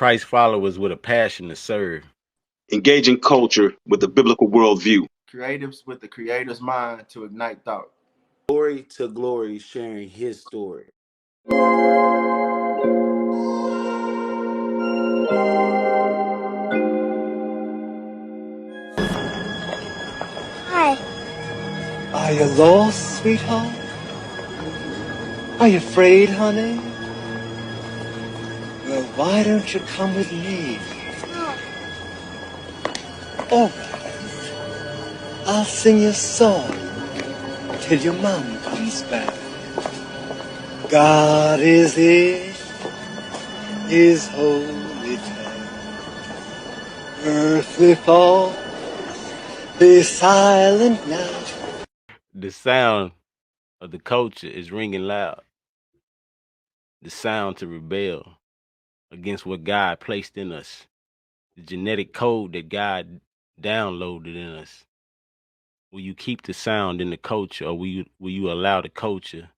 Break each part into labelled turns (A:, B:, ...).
A: Christ followers with a passion to serve.
B: Engaging culture with a biblical worldview.
C: Creatives with the creator's mind to ignite thought.
D: Glory to glory, sharing his story.
E: Hi.
F: Are you lost, sweetheart? Are you afraid, honey? Well, why don't you come with me?
E: No.
F: All right. I'll sing you a song till your mom comes back. God is in his holy temple. Earthly fall, be silent now.
A: The sound of the culture is ringing loud. The sound to rebel against what God placed in us. The genetic code that God downloaded in us. Will you keep the sound in the culture, or will you allow the culture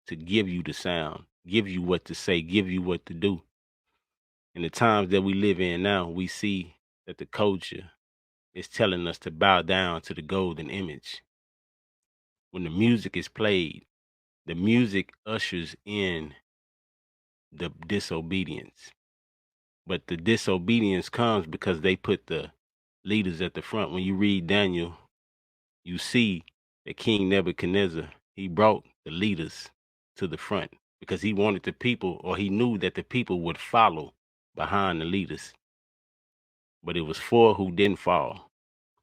A: to give you the sound, give you what to say, give you what to do? In the times that we live in now, we see that the culture is telling us to bow down to the golden image. When the music is played, the music ushers in the disobedience. But the disobedience comes because they put the leaders at the front. When you read Daniel, you see that King Nebuchadnezzar, he brought the leaders to the front because he wanted the people, or he knew that the people would follow behind the leaders. But it was four who didn't fall.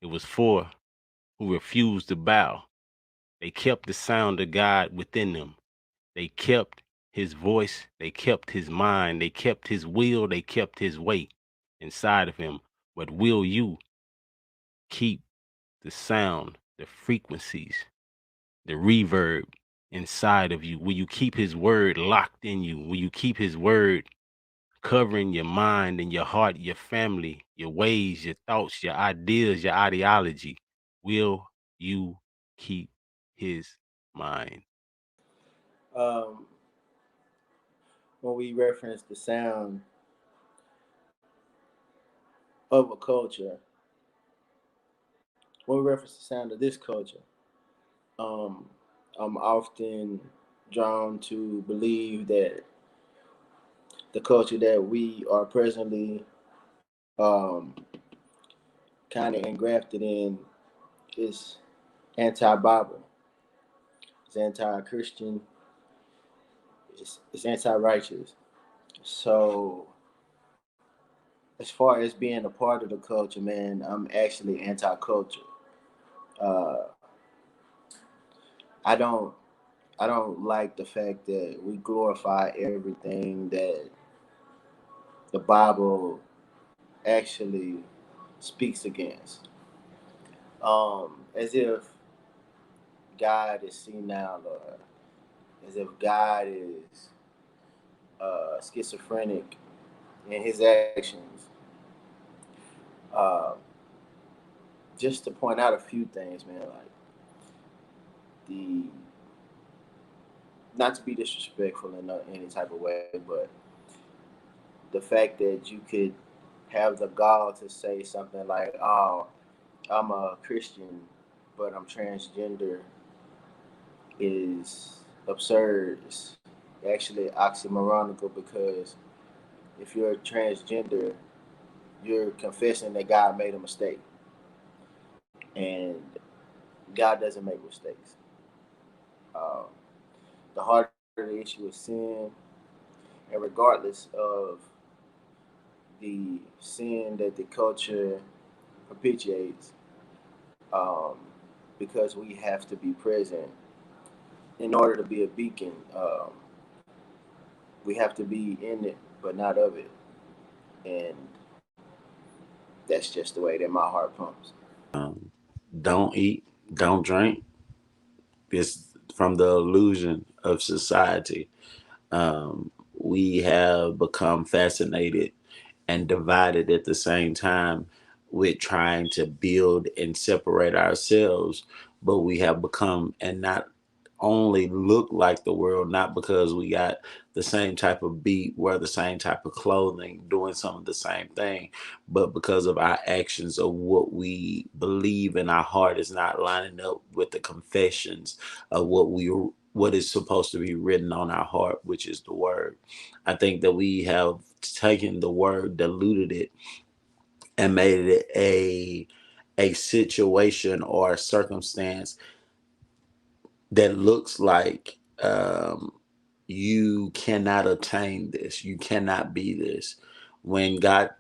A: It was four who refused to bow. They kept the sound of God within them. They kept his voice. They kept his mind. They kept his will. They kept his way inside of him. But will you keep the sound, the frequencies, the reverb inside of you? Will you keep his word locked in you? Will you keep his word covering your mind and your heart, your family, your ways, your thoughts, your ideas, your ideology? Will you keep his mind?
C: Um, when we reference the sound of a culture, when we reference the sound of this culture, um, I'm often drawn to believe that the culture that we are presently um, kind of engrafted in is anti-Bible, it's anti-Christian, it's anti-righteous. So, as far as being a part of the culture, man, I'm actually anti-culture. Uh, I don't I don't like the fact that we glorify everything that the Bible actually speaks against. As if God is senile, or as if God is schizophrenic in his actions. Uh, just to point out a few things, man, like the not to be disrespectful in any type of way, but the fact that you could have the gall to say something like, "Oh, I'm a Christian, but I'm transgender," is absurd. It's actually oxymoronical because if you're transgender, you're confessing that God made a mistake, and God doesn't make mistakes. Um, the heart of the issue is sin, and regardless of the sin that the culture perpetuates, um, because we have to be present in order to be a beacon. We have to be in it, but not of it, and that's just the way that my heart pumps.
D: Um, don't eat, don't drink. It's from the illusion of society. We have become fascinated and divided at the same time with trying to build and separate ourselves, but we have become and not only look like the world, not because we got the same type of beat, wear the same type of clothing, doing some of the same thing, but because of our actions of what we believe in our heart is not lining up with the confessions of what is supposed to be written on our heart, which is the word. I think that we have taken the word, diluted it, and made it a situation or a circumstance that looks like you cannot attain this, you cannot be this. When God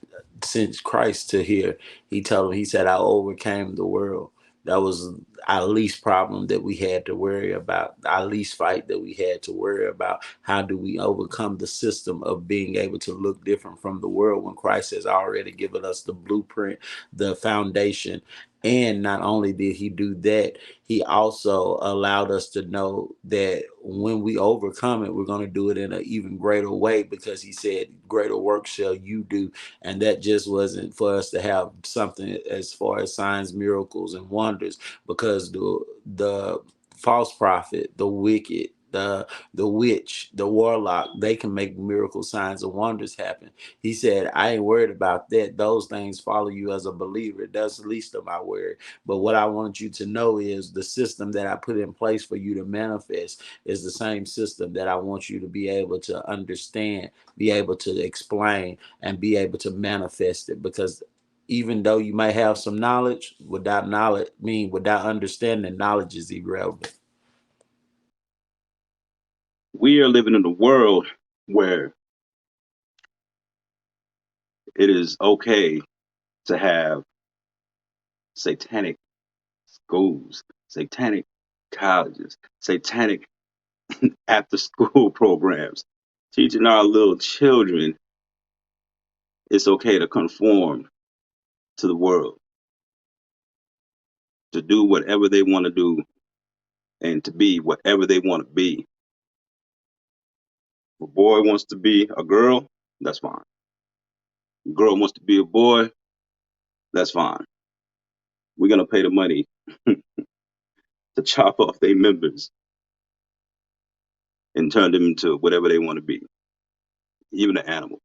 D: sent Christ to here, he told him, he said, I overcame the world. That was our least problem that we had to worry about, our least fight that we had to worry about. How do we overcome the system of being able to look different from the world when Christ has already given us the blueprint, the foundation? And not only did he do that, he also allowed us to know that when we overcome it, we're going to do it in an even greater way, because he said, greater work shall you do. And that just wasn't for us to have something as far as signs, miracles, and wonders, because the false prophet, the wicked, the witch, the warlock, they can make miracle signs and wonders happen. He said, I ain't worried about that. Those things follow you as a believer. That's the least of my worry. But what I want you to know is the system that I put in place for you to manifest is the same system that I want you to be able to understand, be able to explain, and be able to manifest it. Because even though you might have some knowledge, without understanding, knowledge is irrelevant.
B: We are living in a world where it is okay to have satanic schools, satanic colleges, satanic after school programs, teaching our little children it's okay to conform to the world, to do whatever they want to do, and to be whatever they want to be. If a boy wants to be a girl, that's fine. A girl wants to be a boy, that's fine. We're going to pay the money to chop off their members and turn them into whatever they want to be, even an animal.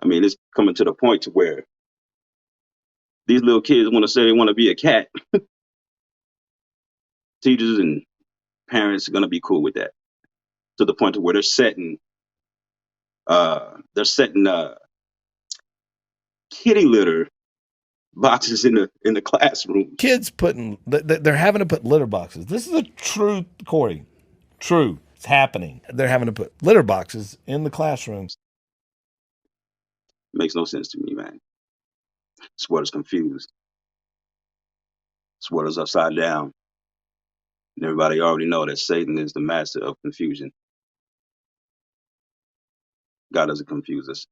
B: I mean, it's coming to the point to where these little kids want to say they want to be a cat. Teachers and parents are going to be cool with that, to the point to where they're setting kitty litter boxes in the classroom.
E: Kids they're having to put litter boxes. This is a true, Corey. True. It's happening. They're having to put litter boxes in the classrooms.
B: Makes no sense to me, man. This world is confused. This world is upside down. And everybody already know that Satan is the master of confusion. God doesn't confuse us.